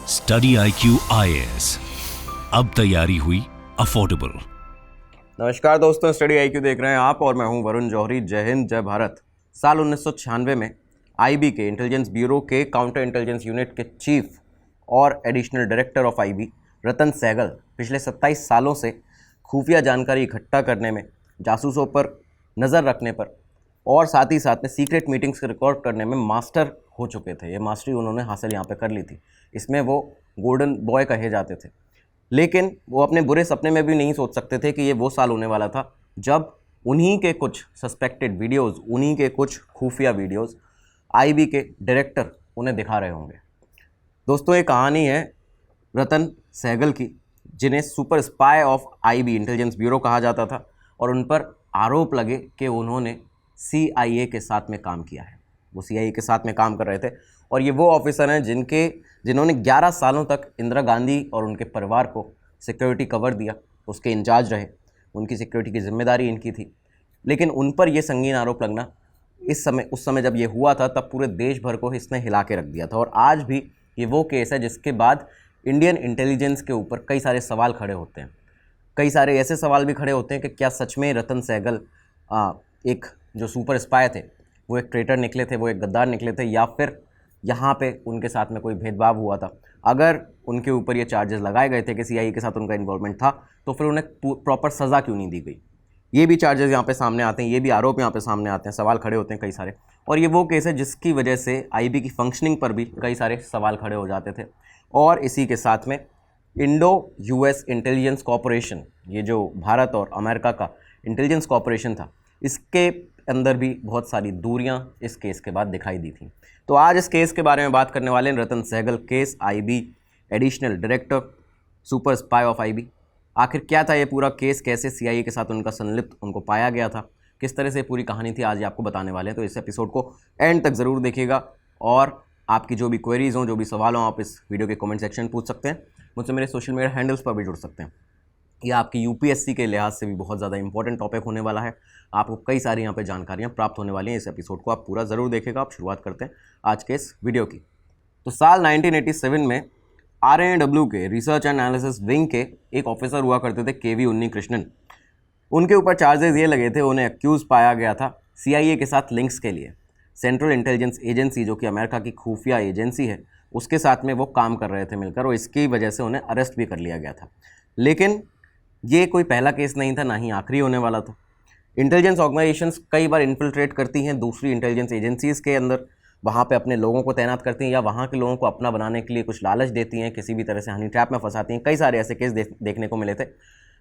Study IQ IAS, अब तैयारी हुई अफोर्डेबल। नमस्कार दोस्तों, स्टडी IQ देख रहे हैं आप और मैं हूं वरुण जौहरी। जय हिंद, जय भारत। साल 1996 में IB के इंटेलिजेंस ब्यूरो के काउंटर इंटेलिजेंस यूनिट के चीफ और एडिशनल डायरेक्टर ऑफ IB रतन सहगल पिछले 27 सालों से खुफिया जानकारी इकट्ठा करने में, जासूसों पर नज़र रखने पर और साथ ही साथ में सीक्रेट मीटिंग्स रिकॉर्ड करने में मास्टर हो चुके थे। ये मास्टरी उन्होंने हासिल यहाँ पे कर ली थी। इसमें वो गोल्डन बॉय कहे जाते थे। लेकिन वो अपने बुरे सपने में भी नहीं सोच सकते थे कि ये वो साल होने वाला था जब उन्हीं के कुछ सस्पेक्टेड वीडियोज़, उन्हीं के कुछ खुफिया वीडियोज़ IB के डायरेक्टर उन्हें दिखा रहे होंगे। दोस्तों, ये कहानी है रतन सहगल की, जिन्हें super spy of IB intelligence bureau कहा जाता था और उन पर आरोप लगे कि उन्होंने CIA के साथ में काम किया है। वो CIA के साथ में काम कर रहे थे और ये वो ऑफिसर हैं जिन्होंने 11 सालों तक इंदिरा गांधी और उनके परिवार को सिक्योरिटी कवर दिया, उसके इंचार्ज रहे, उनकी सिक्योरिटी की जिम्मेदारी इनकी थी। लेकिन उन पर यह संगीन आरोप लगना उस समय जब ये हुआ था तब पूरे देश भर को इसने हिला के रख दिया था। और आज भी ये वो केस है जिसके बाद इंडियन इंटेलिजेंस के ऊपर कई सारे सवाल खड़े होते हैं। कई सारे ऐसे सवाल भी खड़े होते हैं कि क्या सच में रतन सहगल एक जो सुपर स्पाई थे वो एक ट्रेटर निकले थे, वो एक गद्दार निकले थे, या फिर यहाँ पे उनके साथ में कोई भेदभाव हुआ था। अगर उनके ऊपर ये चार्जेस लगाए गए थे कि CIA के साथ उनका इन्वॉल्वमेंट था तो फिर उन्हें प्रॉपर सज़ा क्यों नहीं दी गई। ये भी चार्जेस यहाँ पे सामने आते हैं, ये भी आरोप यहाँ पे सामने आते हैं, सवाल खड़े होते हैं कई सारे। और ये वो केस है जिसकी वजह से IB की फंक्शनिंग पर भी कई सारे सवाल खड़े हो जाते थे। और इसी के साथ में इंडो US इंटेलिजेंस कॉरपोरेशन, ये जो भारत और अमेरिका का इंटेलिजेंस कॉरपोरेशन था, इसके अंदर भी बहुत सारी दूरियां इस केस के बाद दिखाई दी थी। तो आज इस केस के बारे में बात करने वाले हैं। Ratan Sehgal case, IB additional director, super spy of IB। आखिर क्या था ये पूरा केस, कैसे CIA के साथ उनका संलिप्त उनको पाया गया था, किस तरह से पूरी कहानी थी, आज आपको बताने वाले हैं। तो इस एपिसोड को एंड तक ज़रूर देखिएगा और आपकी जो भी क्वेरीज़ हों, जो भी सवाल हों, आप इस वीडियो के कमेंट सेक्शन में पूछ सकते हैं। मुझसे मेरे सोशल मीडिया हैंडल्स पर भी जुड़ सकते हैं। ये आपकी UPSC के लिहाज से भी बहुत ज़्यादा इंपॉर्टेंट टॉपिक होने वाला है। आपको कई सारी यहाँ पे जानकारियाँ प्राप्त होने वाली हैं। इस एपिसोड को आप पूरा ज़रूर देखेगा। आप शुरुआत करते हैं आज के इस वीडियो की। तो साल 1987 में RAW के रिसर्च एंड एनालिसिस विंग के एक ऑफिसर हुआ करते थे, KV उन्नीकृष्णन। उनके ऊपर चार्जेस ये लगे थे, उन्हें एक्यूज़ पाया गया था CIA के साथ लिंक्स के लिए। सेंट्रल इंटेलिजेंस एजेंसी, जो कि अमेरिका की खुफिया एजेंसी है, उसके साथ में वो काम कर रहे थे मिलकर, और इसकी वजह से उन्हें अरेस्ट भी कर लिया गया था। लेकिन ये कोई पहला केस नहीं था, ना ही आखिरी होने वाला था। इंटेलिजेंस ऑर्गेनाइजेशंस कई बार इन्फिल्ट्रेट करती हैं दूसरी इंटेलिजेंस एजेंसीज़ के अंदर, वहाँ पे अपने लोगों को तैनात करती हैं या वहाँ के लोगों को अपना बनाने के लिए कुछ लालच देती हैं, किसी भी तरह से हनी ट्रैप में फंसाती हैं। कई सारे ऐसे केस देखने को मिले थे।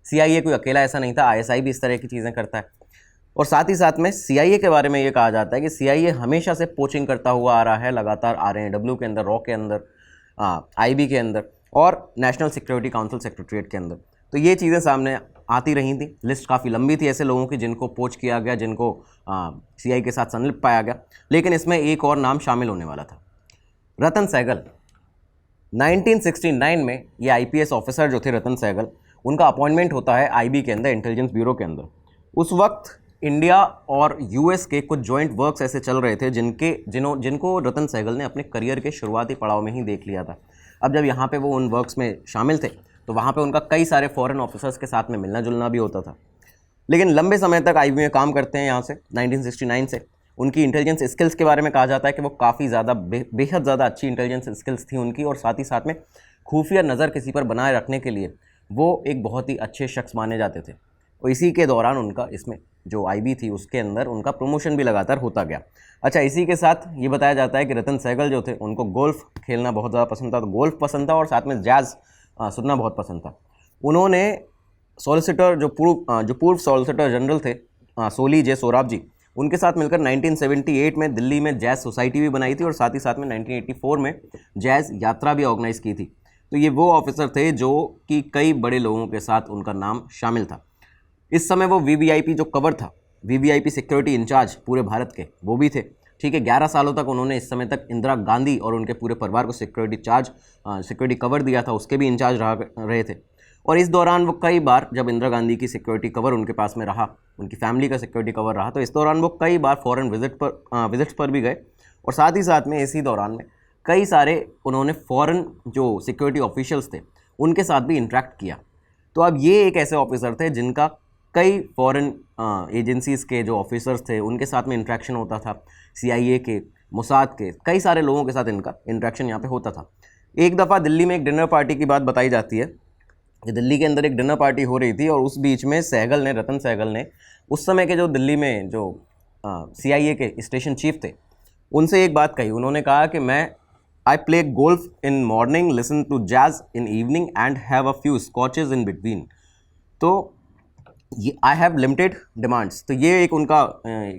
CIA कोई अकेला ऐसा नहीं था, ISI भी इस तरह की चीज़ें करता है। और साथ ही साथ में CIA के बारे में ये कहा जाता है कि CIA हमेशा से पोचिंग करता हुआ आ रहा है, लगातार RAW के अंदर, रॉ के अंदर, IB के अंदर और नेशनल सिक्योरिटी काउंसिल सेक्रेटरीट के अंदर। तो ये चीज़ें सामने आती रही थी। लिस्ट काफ़ी लंबी थी ऐसे लोगों की जिनको पोच किया गया, जिनको CIA के साथ संलिप्त पाया गया। लेकिन इसमें एक और नाम शामिल होने वाला था, रतन सहगल। 1969 में ये IPS ऑफिसर जो थे रतन सहगल, उनका अपॉइंटमेंट होता है IB के अंदर, इंटेलिजेंस ब्यूरो के अंदर। उस वक्त इंडिया और US के कुछ जॉइंट वर्क्स ऐसे चल रहे थे जिनको रतन सहगल ने अपने करियर के शुरुआती पड़ाव में ही देख लिया था। अब जब यहाँ पे वो उन वर्क्स में शामिल थे तो वहाँ पे उनका कई सारे फॉरेन ऑफिसर्स के साथ में मिलना जुलना भी होता था। लेकिन लंबे समय तक IB में काम करते हैं यहाँ से 1969 से। उनकी इंटेलिजेंस स्किल्स के बारे में कहा जाता है कि वो काफ़ी ज़्यादा बेहद ज़्यादा अच्छी इंटेलिजेंस स्किल्स थी उनकी, और साथ ही साथ में खुफिया नज़र किसी पर बनाए रखने के लिए वो एक बहुत ही अच्छे शख्स माने जाते थे। और इसी के दौरान उनका इसमें जो IB थी उसके अंदर उनका प्रमोशन भी लगातार होता गया। अच्छा, इसी के साथ ये बताया जाता है कि रतन सहगल जो थे उनको गोल्फ़ खेलना बहुत ज़्यादा पसंद था। तो गोल्फ़ पसंद था और साथ में जैज़ सुनना बहुत पसंद था। उन्होंने सॉलिसिटर जो पूर्व सॉलिसिटर जनरल थे, सोली जे सोराब जी, उनके साथ मिलकर 1978 में दिल्ली में जैज़ सोसाइटी भी बनाई थी और साथ ही साथ में 1984 में जैज़ यात्रा भी ऑर्गेनाइज़ की थी। तो ये वो ऑफिसर थे जो कि कई बड़े लोगों के साथ उनका नाम शामिल था। इस समय वो VVIP जो कवर था, VVIP सिक्योरिटी इंचार्ज पूरे भारत के, वो भी थे। ठीक है, 11 सालों तक उन्होंने इस समय तक इंदिरा गांधी और उनके पूरे परिवार को सिक्योरिटी कवर दिया था, उसके भी इंचार्ज रहे थे। और इस दौरान वो कई बार, जब इंदिरा गांधी की सिक्योरिटी कवर उनके पास में रहा, उनकी फैमिली का सिक्योरिटी कवर रहा, तो इस दौरान वो कई बार फॉरेन विजिट्स पर भी गए। और साथ ही साथ में इसी दौरान में कई सारे उन्होंने फॉरेन जो सिक्योरिटी ऑफिशियल्स थे उनके साथ भी इंटरेक्ट किया। तो अब ये एक ऐसे ऑफिसर थे जिनका कई फॉरेन एजेंसीज़ के जो ऑफिसर्स थे उनके साथ में इंटरेक्शन होता था, CIA के, मोसाद के, कई सारे लोगों के साथ इनका इंटरेक्शन यहाँ पे होता था। एक दफ़ा दिल्ली में एक डिनर पार्टी की बात बताई जाती है कि दिल्ली के अंदर एक डिनर पार्टी हो रही थी और उस बीच में रतन सहगल ने उस समय के जो दिल्ली में जो CIA के स्टेशन चीफ थे उनसे एक बात कही। उन्होंने कहा कि I play golf in morning, listen to jazz in evening and have a few scotches in between. तो ये आई हैव लिमिटेड डिमांड्स। तो ये एक उनका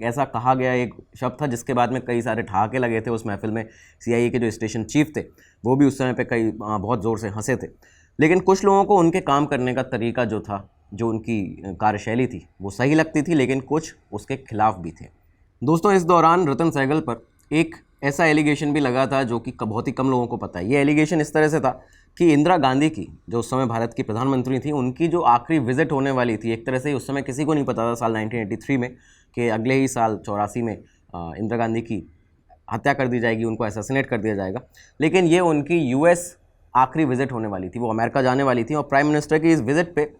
ऐसा कहा गया एक शब्द था जिसके बाद में कई सारे ठहाके लगे थे उस महफिल में। CIA के जो स्टेशन चीफ थे वो भी उस समय पे कई बहुत ज़ोर से हंसे थे। लेकिन कुछ लोगों को उनके काम करने का तरीका जो था, जो उनकी कार्यशैली थी वो सही लगती थी, लेकिन कुछ उसके खिलाफ भी थे। दोस्तों, इस दौरान रतन सहगल पर एक ऐसा एलिगेशन भी लगा था जो कि बहुत ही कम लोगों को पता है। ये एलिगेशन इस तरह से था कि इंदिरा गांधी की, जो उस समय भारत की प्रधानमंत्री थी, उनकी जो आखिरी विजिट होने वाली थी, एक तरह से उस समय किसी को नहीं पता था साल 1983 में कि अगले ही साल 84 में इंदिरा गांधी की हत्या कर दी जाएगी, उनको असैसिनेट कर दिया जाएगा। लेकिन ये उनकी US आखिरी विजिट होने वाली थी, वो अमेरिका जाने वाली थी और प्राइम मिनिस्टर की इस विजिट पे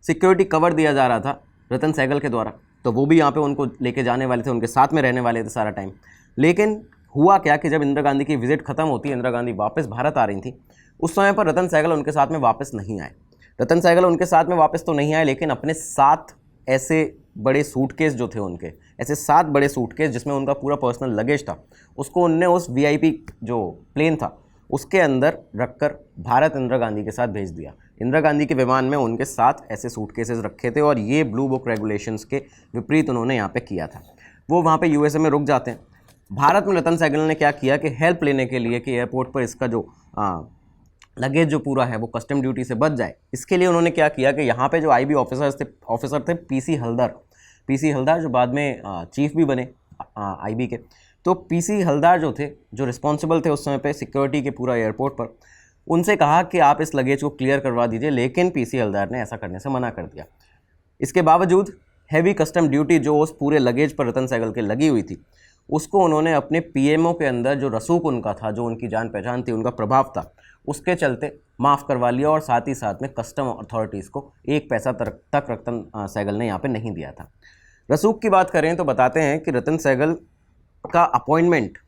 सिक्योरिटी कवर दिया जा रहा था रतन सहगल के द्वारा। तो वो भी यहाँ पे उनको लेके जाने वाले थे, उनके साथ में रहने वाले थे सारा टाइम। लेकिन हुआ क्या कि जब इंदिरा गांधी की विजिट खत्म होती, इंदिरा गांधी वापस भारत आ रही थी, उस समय पर रतन सहगल उनके साथ में वापस नहीं आए। रतन सहगल उनके साथ में वापस तो नहीं आए, लेकिन अपने 7 ऐसे बड़े सूटकेस जो थे उनके, ऐसे 7 बड़े सूटकेस जिसमें उनका पूरा पर्सनल लगेज था, उसको उनने उस VIP जो प्लेन था उसके अंदर रखकर भारत इंदिरा गांधी के साथ भेज दिया। इंदिरा गांधी के विमान में उनके 7 ऐसे सूटकेसेस रखे थे और ये ब्लू बुक रेगुलेशंस के विपरीत उन्होंने यहाँ पे किया था। वो वहाँ पे USA में रुक जाते हैं। भारत में रतन सहगल ने क्या किया कि हेल्प लेने के लिए कि एयरपोर्ट पर इसका जो लगेज जो पूरा है वो कस्टम ड्यूटी से बच जाए, इसके लिए उन्होंने क्या किया कि यहाँ पे जो IB ऑफिसर थे PC हल्दार जो बाद में चीफ भी बने IB के। तो PC हल्दार जो थे, जो रिस्पॉन्सिबल थे उस समय पे सिक्योरिटी के पूरा एयरपोर्ट पर, उनसे कहा कि आप इस लगेज को क्लियर करवा दीजिए, लेकिन PC हल्दार ने ऐसा करने से मना कर दिया। इसके बावजूद हैवी कस्टम ड्यूटी जो उस पूरे लगेज पर रतन सहगल के लगी हुई थी, उसको उन्होंने अपने PMO के अंदर जो रसूख उनका था, जो उनकी जान पहचान थी, उनका प्रभाव था, उसके चलते माफ़ करवा लिया और साथ ही साथ में कस्टम अथॉरिटीज़ को 1 पैसा तक रतन सहगल ने यहाँ पे नहीं दिया था। रसूख की बात करें तो बताते हैं कि रतन सहगल का appointment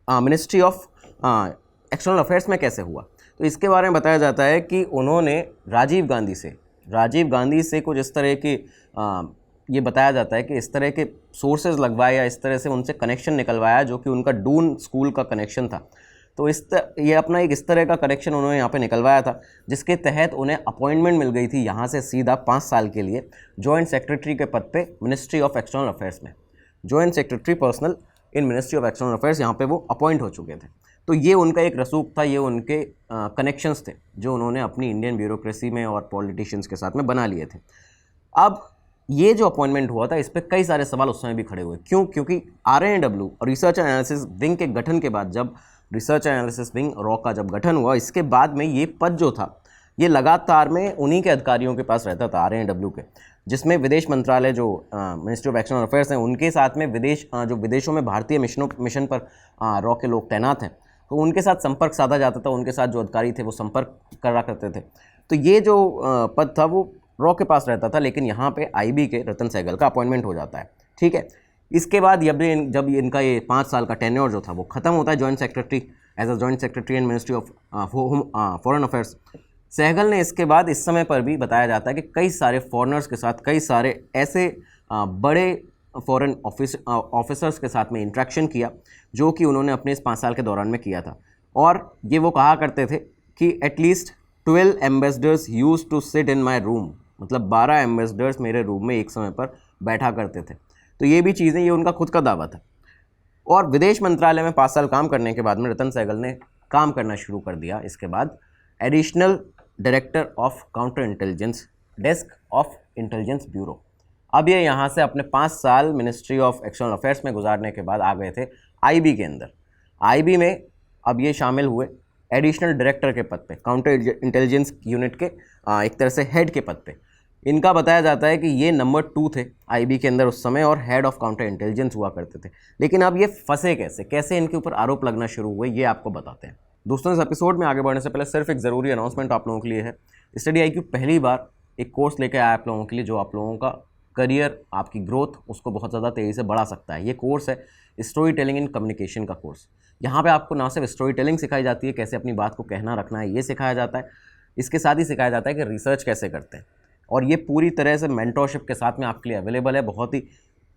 ministry of external affairs में कैसे हुआ, तो इसके बारे में बताया जाता है कि उन्होंने राजीव गांधी से कुछ इस तरह की ये बताया जाता है कि इस तरह के सोर्सेज लगवाए या इस तरह से उनसे कनेक्शन निकलवाया जो कि उनका डून स्कूल का कनेक्शन था। तो ये अपना एक इस तरह का कनेक्शन उन्होंने यहाँ पे निकलवाया था जिसके तहत उन्हें अपॉइंटमेंट मिल गई थी यहाँ से सीधा 5 साल के लिए जॉइंट सेक्रेटरी के पद पे मिनिस्ट्री ऑफ एक्सटर्नल अफेयर्स में। Joint secretary personal in ministry of external affairs यहाँ पे वो अपॉइंट हो चुके थे। तो ये उनका एक रसूख था, ये उनके कनेक्शंस थे जो उन्होंने अपनी इंडियन ब्यूरोक्रेसी में और पॉलिटिशियंस के साथ में बना लिए थे। अब ये जो अपॉइंटमेंट हुआ था इस पर कई सारे सवाल उस समय भी खड़े हुए। क्योंकि RANW research and analysis wing के गठन के बाद, जब research and analysis wing raw का जब गठन हुआ, इसके बाद में ये पद जो था ये लगातार में उन्हीं के अधिकारियों के पास रहता था, RANW के, जिसमें विदेश मंत्रालय जो मिनिस्ट्री ऑफ एक्सटर्नल अफेयर्स हैं उनके साथ में जो विदेशों में भारतीय मिशन पर रॉ के लोग तैनात हैं, तो उनके साथ संपर्क साधा जाता था, उनके साथ जो अधिकारी थे वो संपर्क करा करते थे। तो ये जो पद था वो रॉ के पास रहता था, लेकिन यहाँ पे IB के रतन सहगल का अपॉइंटमेंट हो जाता है। ठीक है, इसके बाद जब इनका ये 5 साल का टेन्योर जो था वो ख़त्म होता है joint secretary as a joint secretary in ministry of foreign affairs. Sehgal ने इसके बाद इस समय पर भी बताया जाता है कि कई सारे फॉरेनर्स के साथ, कई सारे ऐसे बड़े फॉरेन ऑफिसर्स के साथ में इंट्रैक्शन किया जो कि उन्होंने अपने इस 5 साल के दौरान में किया था। और ये वो कहा करते थे कि at least 12 ambassadors use to sit in my room, मतलब 12 एम्बेसडर्स मेरे रूम में एक समय पर बैठा करते थे। तो ये भी चीज़ें, ये उनका खुद का दावा था। और विदेश मंत्रालय में 5 साल काम करने के बाद में रतन सहगल ने काम करना शुरू कर दिया इसके बाद additional director of counter intelligence desk of intelligence bureau. अब ये यहाँ से अपने 5 साल मिनिस्ट्री ऑफ एक्सटर्नल अफेयर्स में गुजारने के बाद आ गए थे IB के अंदर। IB में अब ये शामिल हुए एडिशनल डायरेक्टर के पद पे, काउंटर इंटेलिजेंस यूनिट के एक तरह से हेड के पद पे। इनका बताया जाता है कि ये नंबर 2 थे आईबी के अंदर उस समय और हेड ऑफ काउंटर इंटेलिजेंस हुआ करते थे। लेकिन अब ये फंसे कैसे, कैसे इनके ऊपर आरोप लगना शुरू हुए, ये आपको बताते हैं। दोस्तों, इस एपिसोड में आगे बढ़ने से पहले सिर्फ एक ज़रूरी अनाउंसमेंट आप लोगों के लिए है। स्टडी IQ पहली बार एक कोर्स लेकर आया आप लोगों के लिए, जो आप लोगों का करियर, आपकी ग्रोथ, उसको बहुत ज़्यादा तेज़ी से बढ़ा सकता है। ये कोर्स है स्टोरी टेलिंग इन कम्युनिकेशन का कोर्स। यहाँ पे आपको ना सिर्फ स्टोरी टेलिंग सिखाई जाती है, कैसे अपनी बात को कहना रखना है, ये सिखाया जाता है। इसके साथ ही सिखाया जाता है कि रिसर्च कैसे करते हैं, और ये पूरी तरह से मेंटरशिप के साथ में आपके लिए अवेलेबल है। बहुत ही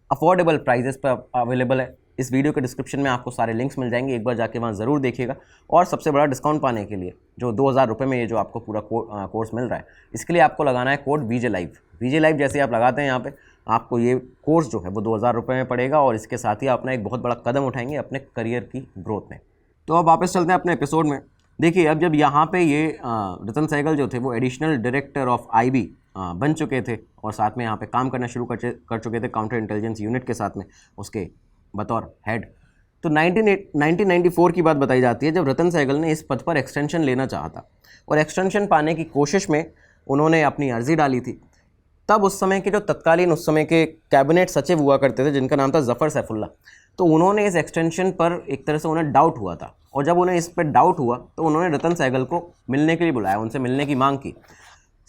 अफोर्डेबल प्राइजेस पर अवेलेबल है। इस वीडियो के डिस्क्रिप्शन में आपको सारे लिंक्स मिल जाएंगे, एक बार जाके वहाँ ज़रूर देखिएगा। और सबसे बड़ा डिस्काउंट पाने के लिए जो 2000 रुपये में ये जो आपको पूरा कोर्स मिल रहा है, इसके लिए आपको लगाना है code VJ Live। VJ Live जैसे आप लगाते हैं यहाँ पे, आपको ये कोर्स जो है वो 2000 रुपये में पड़ेगा, और इसके साथ ही अपना एक बहुत बड़ा कदम उठाएंगे अपने करियर की ग्रोथ में। तो अब वापस चलते हैं अपने एपिसोड में। देखिए, अब जब यहाँ पे ये रतन सहगल जो थे वो एडिशनल डायरेक्टर ऑफ IB बन चुके थे, और साथ में यहाँ पे काम करना शुरू कर चुके थे काउंटर इंटेलिजेंस यूनिट के साथ में उसके बतौर हेड। तो 1994 की बात बताई जाती है, जब रतन सहगल ने इस पद पर एक्सटेंशन लेना चाहा था, और एक्सटेंशन पाने की कोशिश में उन्होंने अपनी अर्जी डाली थी। तब उस समय के जो तत्कालीन उस समय के कैबिनेट सचिव हुआ करते थे, जिनका नाम था जफ़र सैफुल्ला, तो उन्होंने इस एक्सटेंशन पर एक तरह से उन्हें डाउट हुआ था, और जब उन्हें इस पर डाउट हुआ तो उन्होंने रतन सहगल को मिलने के लिए बुलाया, उनसे मिलने की मांग की।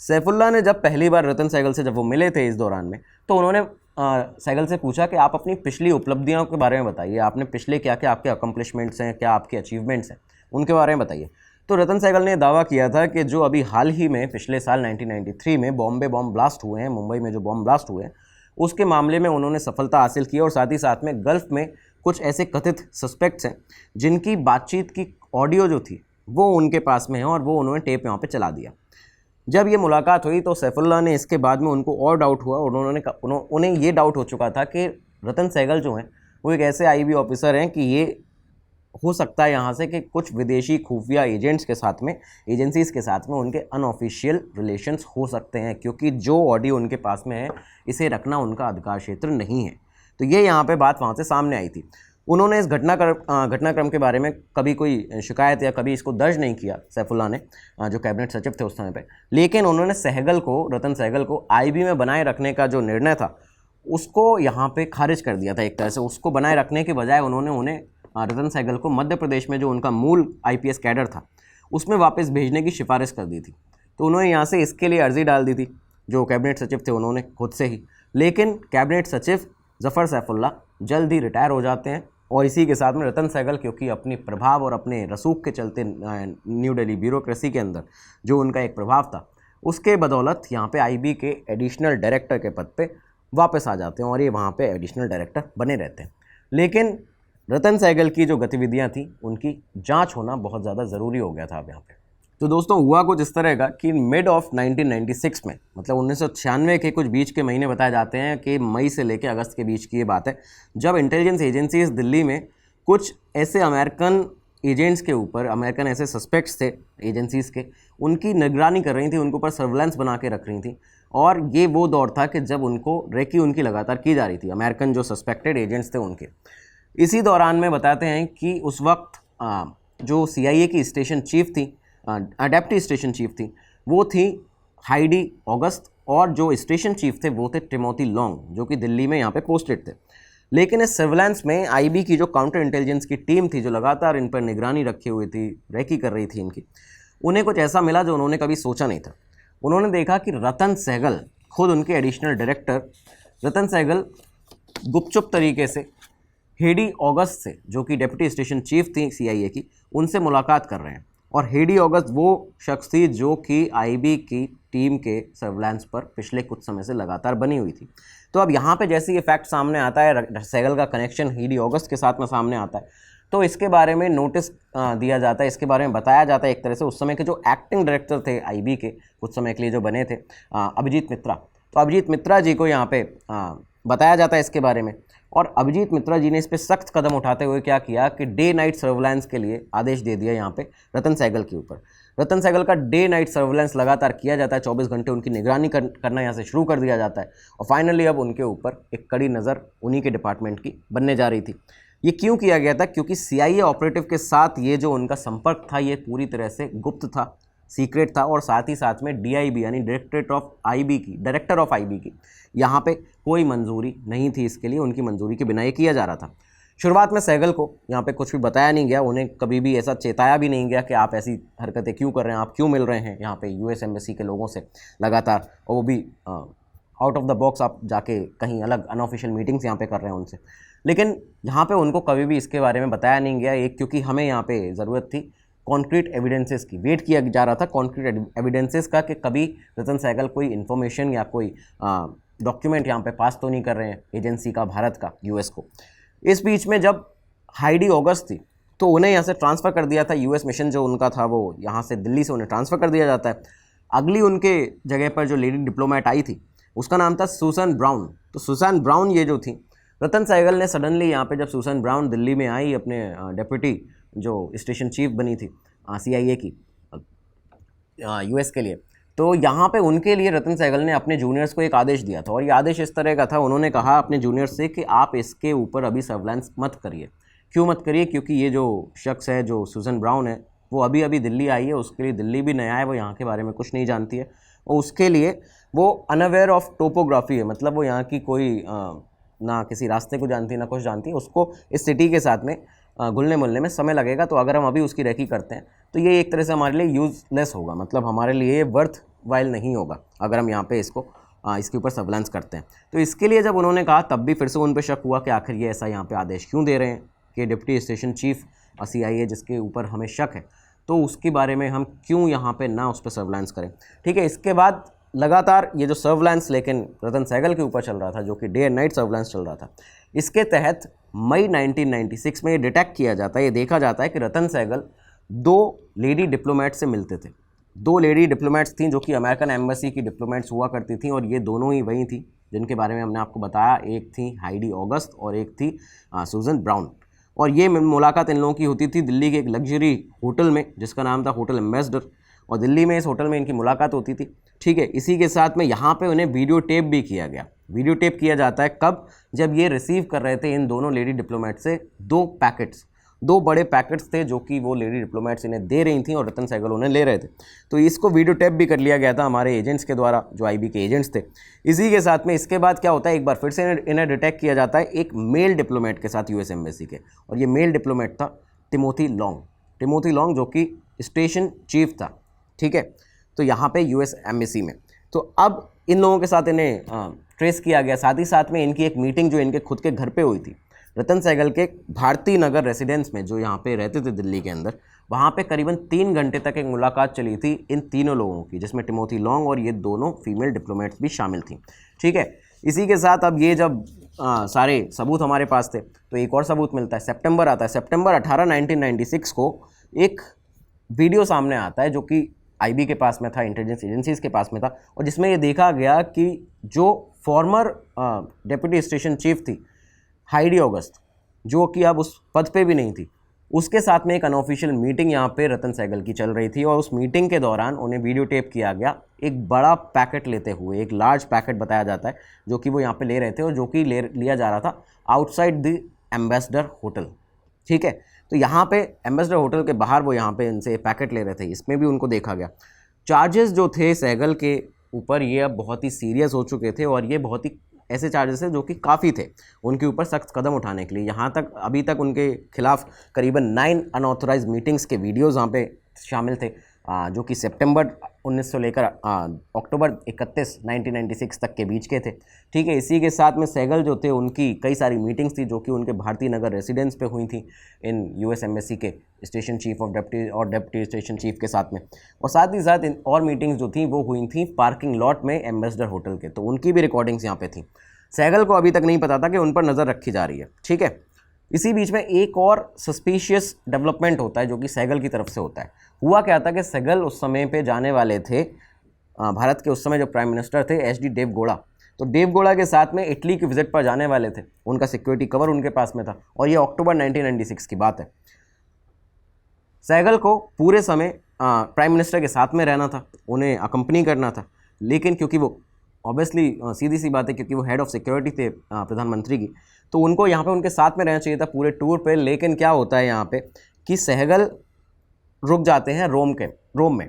सैफुल्ला ने जब पहली बार रतन सहगल से जब वो मिले थे इस दौरान में, तो उन्होंने सहगल से पूछा कि आप अपनी पिछली उपलब्धियों के बारे में बताइए, आपने पिछले क्या क्या आपके अकम्पलिशमेंट्स हैं, क्या आपके अचीवमेंट्स हैं, उनके बारे में बताइए। तो रतन सहगल ने दावा किया था कि जो अभी हाल ही में पिछले साल 1993 में बॉम्बे बॉम्ब ब्लास्ट हुए हैं, मुंबई में जो बॉम्ब ब्लास्ट हुए हैं, उसके मामले में उन्होंने सफलता हासिल की, और साथ ही साथ में गल्फ़ में कुछ ऐसे कथित सस्पेक्ट्स हैं जिनकी बातचीत की ऑडियो जो थी वो उनके पास में है, और वो उन्होंने टेप यहाँ पे चला दिया। जब ये मुलाकात हुई तो सैफुल्ला ने इसके बाद में उनको और डाउट हुआ, और उन्हें ये डाउट हो चुका था कि रतन सहगल जो हैं वो एक ऐसे IB ऑफिसर हैं कि ये हो सकता है यहाँ से कि कुछ विदेशी खुफिया एजेंट्स के साथ में, एजेंसीज़ के साथ में उनके अनऑफिशियल रिलेशंस हो सकते हैं, क्योंकि जो ऑडियो उनके पास में है इसे रखना उनका अधिकार क्षेत्र नहीं है। तो ये यहाँ पे बात वहाँ से सामने आई थी। उन्होंने इस घटनाक्रम के बारे में कभी कोई शिकायत या कभी इसको दर्ज नहीं किया सैफुल्ला ने, जो कैबिनेट सचिव थे उस समय पे, लेकिन उन्होंने रतन सहगल को IB में बनाए रखने का जो निर्णय था उसको यहाँ पे खारिज कर दिया था। एक तरह से उसको बनाए रखने के बजाय उन्होंने रतन सहगल को मध्य प्रदेश में जो उनका मूल IPS कैडर था उसमें वापस भेजने की सिफारिश कर दी थी। तो उन्होंने यहाँ से इसके लिए अर्जी डाल दी थी, जो कैबिनेट सचिव थे उन्होंने खुद से ही। लेकिन कैबिनेट सचिव जफ़र सैफुल्ला जल्द ही रिटायर हो जाते हैं, और इसी के साथ में रतन सहगल, क्योंकि अपनी प्रभाव और अपने रसूख के चलते न्यू दिल्ली ब्यूरोक्रेसी के अंदर जो उनका एक प्रभाव था, उसके बदौलत यहाँ पे IB के एडिशनल डायरेक्टर के पद पे वापस आ जाते हैं, और ये वहाँ पे एडिशनल डायरेक्टर बने रहते हैं। लेकिन रतन सहगल की जो गतिविधियाँ थी उनकी जांच होना बहुत ज़्यादा ज़रूरी हो गया था अब यहाँ पे। तो दोस्तों, हुआ कुछ इस तरह का कि मिड ऑफ 1996 में, मतलब 1996 के कुछ बीच के महीने बताए जाते हैं कि मई से लेकर अगस्त के बीच की ये बात है, जब इंटेलिजेंस एजेंसीज दिल्ली में कुछ ऐसे अमेरिकन एजेंट्स के ऊपर, अमेरिकन ऐसे सस्पेक्ट्स थे एजेंसीज़ के, उनकी निगरानी कर रही थी, उनके ऊपर सर्विलांस बना के रख रही थी। और ये वो दौर था कि जब उनको रेकी उनकी लगातार की जा रही थी, अमेरिकन जो सस्पेक्टेड एजेंट्स थे उनके। इसी दौरान में बताते हैं कि उस वक्त जो CIA की स्टेशन चीफ थी, डेप्टी स्टेशन चीफ थी, वो थी हाइडी ऑगस्ट, और जो स्टेशन चीफ थे वो थे टिमोथी लॉन्ग, जो कि दिल्ली में यहाँ पे पोस्टेड थे। लेकिन इस सर्विलांस में IB की जो काउंटर इंटेलिजेंस की टीम थी, जो लगातार इन पर निगरानी रखी हुई थी, रेकी कर रही थी इनकी, उन्हें कुछ ऐसा मिला जो उन्होंने कभी सोचा नहीं था। उन्होंने देखा कि रतन सहगल, खुद उनके एडिशनल डायरेक्टर रतन सहगल, गुपचुप तरीके से हेडी ऑगस्ट से, जो कि डेप्यूटी स्टेशन चीफ थी CIA की, उनसे मुलाकात कर रहे हैं। और हेडी ऑगस्ट वो शख्स थी जो कि IB की टीम के सर्विलांस पर पिछले कुछ समय से लगातार बनी हुई थी। तो अब यहाँ पे जैसे ये फैक्ट सामने आता है, सहगल का कनेक्शन हेडी ऑगस्ट के साथ में सामने आता है, तो इसके बारे में नोटिस दिया जाता है, इसके बारे में बताया जाता है। एक तरह से उस समय के जो एक्टिंग डायरेक्टर थे IB के, कुछ समय के लिए जो बने थे, अभिजीत मित्रा, तो अभिजीत मित्रा जी को यहाँ पे बताया जाता है इसके बारे में। और अभिजीत मित्रा जी ने इस पर सख्त कदम उठाते हुए क्या किया कि डे नाइट सर्विलांस के लिए आदेश दे दिया यहाँ पे रतन सहगल के ऊपर। रतन सहगल का डे नाइट सर्विलांस लगातार किया जाता है, 24 घंटे उनकी निगरानी करना यहाँ से शुरू कर दिया जाता है। और फाइनली अब उनके ऊपर एक कड़ी नज़र उन्हीं के डिपार्टमेंट की बनने जा रही थी। ये क्यों किया गया था? क्योंकि CIA ऑपरेटिव के साथ ये जो उनका संपर्क था ये पूरी तरह से गुप्त था, सीक्रेट था और साथ ही साथ में DIB यानी डायरेक्टर ऑफ IB की यहाँ पे कोई मंजूरी नहीं थी इसके लिए, उनकी मंजूरी के बिना ये किया जा रहा था। शुरुआत में सहगल को यहाँ पे कुछ भी बताया नहीं गया, उन्हें कभी भी ऐसा चेताया भी नहीं गया कि आप ऐसी हरकतें क्यों कर रहे हैं, आप क्यों मिल रहे हैं यहाँ पे US एम्बेसी के लोगों से लगातार, और वो भी आउट ऑफ द बॉक्स आप जाके कहीं अलग अनऑफिशियल मीटिंग्स यहाँ पे कर रहे हैं उनसे। लेकिन यहाँ पे उनको कभी भी इसके बारे में बताया नहीं गया, एक क्योंकि हमें यहाँ पे ज़रूरत थी कॉन्क्रीट एविडेंसेस की, वेट किया जा रहा था कॉन्क्रीट एविडेंसेस का कि कभी रतन सहगल कोई इन्फॉर्मेशन या कोई डॉक्यूमेंट यहाँ पे पास तो नहीं कर रहे हैं एजेंसी का, भारत का US को। इस बीच में जब हाइडी ऑगस्ट थी तो उन्हें यहाँ से ट्रांसफ़र कर दिया था, US मिशन जो उनका था वो यहाँ से दिल्ली से उन्हें ट्रांसफ़र कर दिया जाता है। अगली उनके जगह पर जो लेडी डिप्लोमेट आई थी उसका नाम था सुसान ब्राउन। तो सुसान ब्राउन ये जो थी, रतन सहगल ने सडनली यहाँ पे जब सुसान ब्राउन दिल्ली में आई अपने डेप्यूटी जो स्टेशन चीफ बनी थी CIA की US के लिए, तो यहाँ पे उनके लिए रतन सहगल ने अपने जूनियर्स को एक आदेश दिया था और ये आदेश इस तरह का था, उन्होंने कहा अपने जूनियर्स से कि आप इसके ऊपर अभी सर्विलांस मत करिए। क्यों मत करिए? क्योंकि ये जो शख्स है जो सुसान ब्राउन है वो अभी अभी दिल्ली आई है, उसके लिए दिल्ली भी नया है, वो यहाँ के बारे में कुछ नहीं जानती है और उसके लिए वो अनअवेयर ऑफ टोपोग्राफी है, मतलब वो यहाँ की कोई ना किसी रास्ते को जानती है ना कुछ जानती है, उसको इस सिटी के साथ में घुलने मिलने में समय लगेगा। तो अगर हम अभी उसकी रेकी करते हैं तो ये एक तरह से हमारे लिए यूजलेस होगा, मतलब हमारे लिए वर्थ वाइल नहीं होगा अगर हम यहाँ पे इसके ऊपर सर्विलांस करते हैं। तो इसके लिए जब उन्होंने कहा तब भी फिर से उन पर शक हुआ कि आखिर ये ऐसा यहाँ पे आदेश क्यों दे रहे हैं कि डिप्टी स्टेशन चीफ CIA जिसके ऊपर हमें शक है, तो उसके बारे में हम क्यों यहाँ पे ना उस पर सर्विलांस करें। ठीक है, इसके बाद लगातार ये जो सर्विलांस लेकिन रतन सहगल के ऊपर चल रहा था, जो कि डे एंड नाइट सर्विलांस चल रहा था, इसके तहत मई 1996 में ये डिटेक्ट किया जाता है, ये देखा जाता है कि रतन सहगल 2 लेडी डिप्लोमेट से मिलते थे। 2 लेडी डिप्लोमेट्स थीं जो कि अमेरिकन एम्बेसी की डिप्लोमेट्स हुआ करती थीं और ये दोनों ही वही थी जिनके बारे में हमने आपको बताया, एक थी हाइडी ऑगस्ट और एक थी सुसान ब्राउन। और ये मुलाकात इन लोगों की होती थी दिल्ली के एक लग्जरी होटल में जिसका नाम था होटल एम्बेसडर, और दिल्ली में इस होटल में इनकी मुलाकात होती थी। ठीक है, इसी के साथ में यहाँ पे उन्हें वीडियो टेप भी किया गया। वीडियो टेप किया जाता है कब? जब ये रिसीव कर रहे थे इन दोनों लेडी डिप्लोमेट से 2 बड़े पैकेट्स थे जो कि वो लेडी डिप्लोमेट्स इन्हें दे रही थी और रतन सहगल उन्हें ले रहे थे। तो इसको वीडियो टेप भी कर लिया गया था हमारे एजेंट्स के द्वारा, जो IB के एजेंट्स थे। इसी के साथ में इसके बाद क्या होता है, एक बार फिर से इन्हें डिटेक्ट किया जाता है एक मेल डिप्लोमेट के साथ US एम्बेसी के, और ये मेल डिप्लोमेट था टिमोथी लॉन्ग जो कि स्टेशन चीफ था। ठीक है, तो यहाँ पे US एम्बेसी में। तो अब इन लोगों के साथ इन्हें ट्रेस किया गया। साथ ही साथ में इनकी एक मीटिंग जो इनके खुद के घर पे हुई थी, रतन सहगल के भारती नगर रेसिडेंस में जो यहाँ पे रहते थे दिल्ली के अंदर, वहाँ पे करीबन 3 घंटे तक एक मुलाकात चली थी इन तीनों लोगों की, जिसमें टिमोथी लॉन्ग और ये दोनों फीमेल डिप्लोमेट्स भी शामिल थी। ठीक है, इसी के साथ अब ये जब सारे सबूत हमारे पास थे तो एक और सबूत मिलता है। सितंबर आता है, सितंबर 18, 1996 को एक वीडियो सामने आता है जो कि IB के पास में था, इंटेलिजेंस एजेंसीज के पास में था, और जिसमें ये देखा गया कि जो फॉर्मर डेप्यूटी स्टेशन चीफ थी हाइडी ऑगस्ट, जो कि अब उस पद पे भी नहीं थी, उसके साथ में एक अनऑफिशियल मीटिंग यहाँ पे रतन सहगल की चल रही थी। और उस मीटिंग के दौरान उन्हें वीडियो टेप किया गया एक बड़ा पैकेट लेते हुए, एक लार्ज पैकेट बताया जाता है जो कि वो यहाँ पे ले रहे थे और जो कि लिया जा रहा था आउटसाइड द एम्बेसडर होटल। ठीक है, तो यहाँ पे एम्बेसडर होटल के बाहर वो यहाँ पे इनसे पैकेट ले रहे थे, इसमें भी उनको देखा गया। चार्जेस जो थे सहगल के ऊपर ये अब बहुत ही सीरियस हो चुके थे और ये बहुत ही ऐसे चार्जेस थे जो कि काफ़ी थे उनके ऊपर सख्त कदम उठाने के लिए। यहाँ तक अभी तक उनके खिलाफ करीबन 9 अनऑथराइज मीटिंग्स के वीडियोज़ यहाँ पे शामिल थे, जो कि सितंबर 1900 लेकर अक्टूबर 31, 1996 तक के बीच के थे। ठीक है, इसी के साथ में सहगल जो थे उनकी कई सारी मीटिंग्स थी जो कि उनके भारती नगर रेसिडेंस पे हुई थी इन US एम्बेसी के स्टेशन चीफ और डेप्टी स्टेशन चीफ के साथ में, और साथ ही साथ इन और मीटिंग्स जो थी वो हुई थी पार्किंग लॉट में एम्बेसडर होटल के, तो उनकी भी रिकॉर्डिंग्स यहाँ पे थी। सहगल को अभी तक नहीं पता था कि उन पर नज़र रखी जा रही है। ठीक है, इसी बीच में एक और सस्पिशियस डेवलपमेंट होता है जो कि सहगल की तरफ से होता है। हुआ क्या था कि सहगल उस समय पे जाने वाले थे भारत के उस समय जो प्राइम मिनिस्टर थे HD देवगौड़ा, तो देवगौड़ा के साथ में इटली की विजिट पर जाने वाले थे, उनका सिक्योरिटी कवर उनके पास में था और ये अक्टूबर 1996 की बात है। सहगल को पूरे समय प्राइम मिनिस्टर के साथ में रहना था, उन्हें अकम्पनी करना था, लेकिन क्योंकि वो ऑब्वियसली सीधी सी बात है क्योंकि वो हेड ऑफ सिक्योरिटी थे प्रधानमंत्री की, तो उनको यहाँ पे उनके साथ में रहना चाहिए था पूरे टूर पे। लेकिन क्या होता है यहाँ पे कि सहगल रुक जाते हैं रोम में।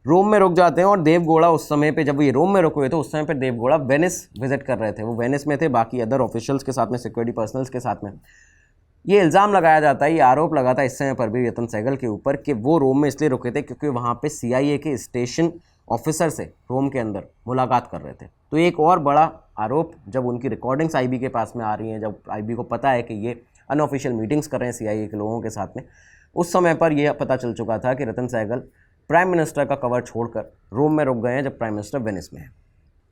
रोम में रुक जाते हैं और देवगौड़ा उस समय पे, जब ये रोम में रुके हुए थे उस समय पे देवगौड़ा वेनिस विजिट कर रहे थे, वो वेनिस में थे बाकी अदर ऑफिशियल्स के साथ में, सिक्योरिटी पर्सनल्स के साथ में। ये इल्ज़ाम लगाया जाता है, ये आरोप लगा था इस समय पर भी रतन सहगल के ऊपर कि वो रोम में इसलिए रुके थे क्योंकि वहाँ पे CIA के स्टेशन ऑफिसर से रोम के अंदर मुलाकात कर रहे थे। तो एक और बड़ा आरोप, जब उनकी रिकॉर्डिंग्स IB के पास में आ रही हैं, जब IB को पता है कि ये अनऑफिशियल मीटिंग्स कर रहे हैं CIA के लोगों के साथ में, उस समय पर यह पता चल चुका था कि रतन सहगल प्राइम मिनिस्टर का कवर छोड़कर रोम में रुक गए हैं जब प्राइम मिनिस्टर वेनिस में है।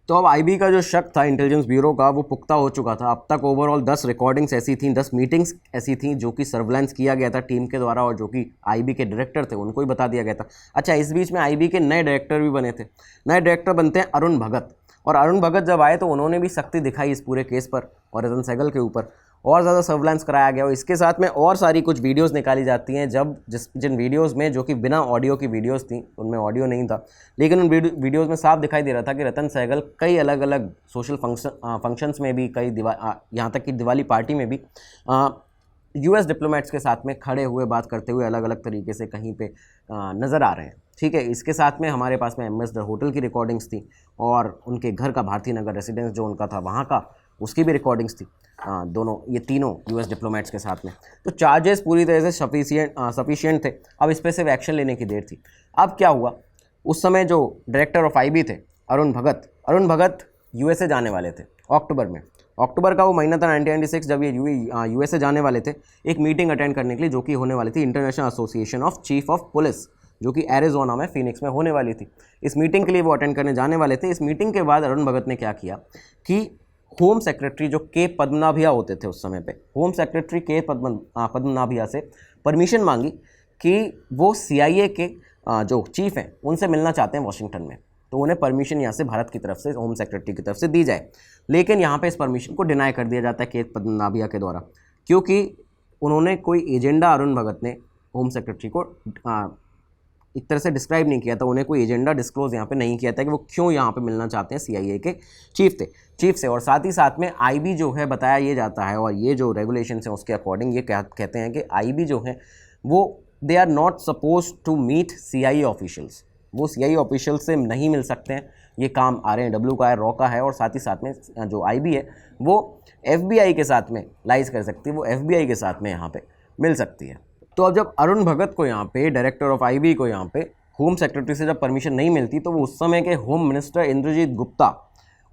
तो अब IB का जो शक था इंटेलिजेंस ब्यूरो का, वो पुख्ता हो चुका था। अब तक ओवरऑल 10 रिकॉर्डिंग्स ऐसी थी, 10 मीटिंग्स ऐसी थी जो कि सर्वेलेंस किया गया था टीम के द्वारा, और जो कि IB के डायरेक्टर थे उनको ही बता दिया गया था। अच्छा, इस बीच में IB के नए डायरेक्टर भी बने थे। नए डायरेक्टर बनते हैं अरुण भगत, और अरुण भगत जब आए तो उन्होंने भी सख्ती दिखाई इस पूरे केस पर और रतन सहगल के ऊपर, और ज़्यादा सर्वेलेंस कराया गया। और इसके साथ में और सारी कुछ वीडियोस निकाली जाती हैं, जब जिन वीडियोस में, जो कि बिना ऑडियो की वीडियोस थी, उनमें ऑडियो नहीं था, लेकिन उन वीडियोस में साफ दिखाई दे रहा था कि रतन सहगल कई अलग अलग सोशल फंक्शंस में भी, कई यहाँ तक कि दिवाली पार्टी में भी US डिप्लोमेट्स के साथ में खड़े हुए बात करते हुए अलग अलग तरीके से कहीं पे नज़र आ रहे हैं। ठीक है, इसके साथ में हमारे पास में MS द होटल की रिकॉर्डिंग्स थी, और उनके घर का भारती नगर रेसिडेंस जो उनका था वहाँ का, उसकी भी रिकॉर्डिंग्स थी, दोनों, ये तीनों US डिप्लोमेट्स के साथ में। तो चार्जेस पूरी तरह से सफिशिएंट थे। अब इस पर सिर्फ एक्शन लेने की देर थी। अब क्या हुआ, उस समय जो डायरेक्टर ऑफ IB थे अरुण भगत USA जाने वाले थे अक्टूबर में। अक्टूबर का वो महीना था 1996, जब ये USA जाने वाले थे एक मीटिंग अटेंड करने के लिए, जो कि होने वाली थी international association of chief of police, जो कि एरिजोना में, फिनिक्स में होने वाली थी। इस मीटिंग के लिए वो अटेंड करने जाने वाले थे। इस मीटिंग के बाद अरुण भगत ने क्या किया कि होम सेक्रेटरी जो के पद्मनाभिया होते थे उस समय पे, होम सेक्रेटरी के पद्मनाभिया से परमिशन मांगी कि वो CIA के जो चीफ हैं उनसे मिलना चाहते हैं वाशिंगटन में। तो उन्हें परमिशन यहाँ से भारत की तरफ से, होम सेक्रेटरी की तरफ से दी जाए, लेकिन यहाँ पे इस परमिशन को डिनाई कर दिया जाता है के पद्मनाभिया के द्वारा, क्योंकि उन्होंने कोई एजेंडा, अरुण भगत ने होम सेक्रेटरी को एक तरह से डिस्क्राइब नहीं किया था, उन्हें कोई एजेंडा डिस्क्लोज यहाँ पे नहीं किया था कि वो क्यों यहाँ पे मिलना चाहते हैं CIA के चीफ से। और साथ ही साथ में IB जो है, बताया ये जाता है, और ये जो रेगुलेशंस हैं उसके अकॉर्डिंग ये कहते हैं कि IB जो है वो they are not suppose to meet CIA officials, वो CIA ऑफिशियल्स से नहीं मिल सकते हैं। ये काम RNW का है, रॉ का है, और साथ ही साथ में जो IB है वो FBI के साथ में लाइज कर सकती है, वो FBI के साथ में यहाँ पे मिल सकती है। तो अब जब अरुण भगत को यहाँ पे, डायरेक्टर ऑफ IB को यहाँ पे होम सेक्रेटरी से जब परमिशन नहीं मिलती, तो वो उस समय के होम मिनिस्टर इंद्रजीत गुप्ता,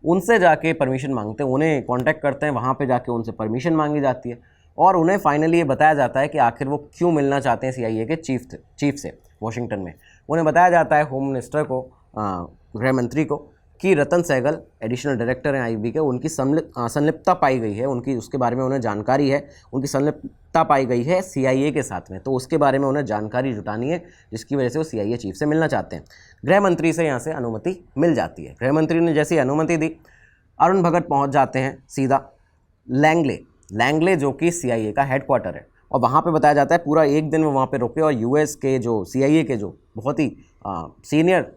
उनसे जाके परमिशन मांगते हैं, उन्हें कांटेक्ट करते हैं, वहाँ पे जाके उनसे परमिशन मांगी जाती है, और उन्हें फाइनली ये बताया जाता है कि आखिर वो क्यों मिलना चाहते हैं CIA के चीफ से वाशिंगटन में। उन्हें बताया जाता है, होम मिनिस्टर को, गृह मंत्री को, कि रतन सहगल एडिशनल डायरेक्टर हैं IB के, उनकी संलिप्तता पाई गई है, उनकी उसके बारे में उन्हें जानकारी है, उनकी संलिप्तता पाई गई है CIA के साथ में, तो उसके बारे में उन्हें जानकारी जुटानी है, जिसकी वजह से वो CIA चीफ से मिलना चाहते हैं। गृह मंत्री से यहाँ से अनुमति मिल जाती है। गृह मंत्री ने जैसी अनुमति दी, अरुण भगत पहुँच जाते हैं सीधा लैंगले जो कि CIA का हेडक्वार्टर है, और वहाँ पे बताया जाता है पूरा एक दिन वो वहाँ पे रुके, और US के जो CIA के जो बहुत ही सीनियर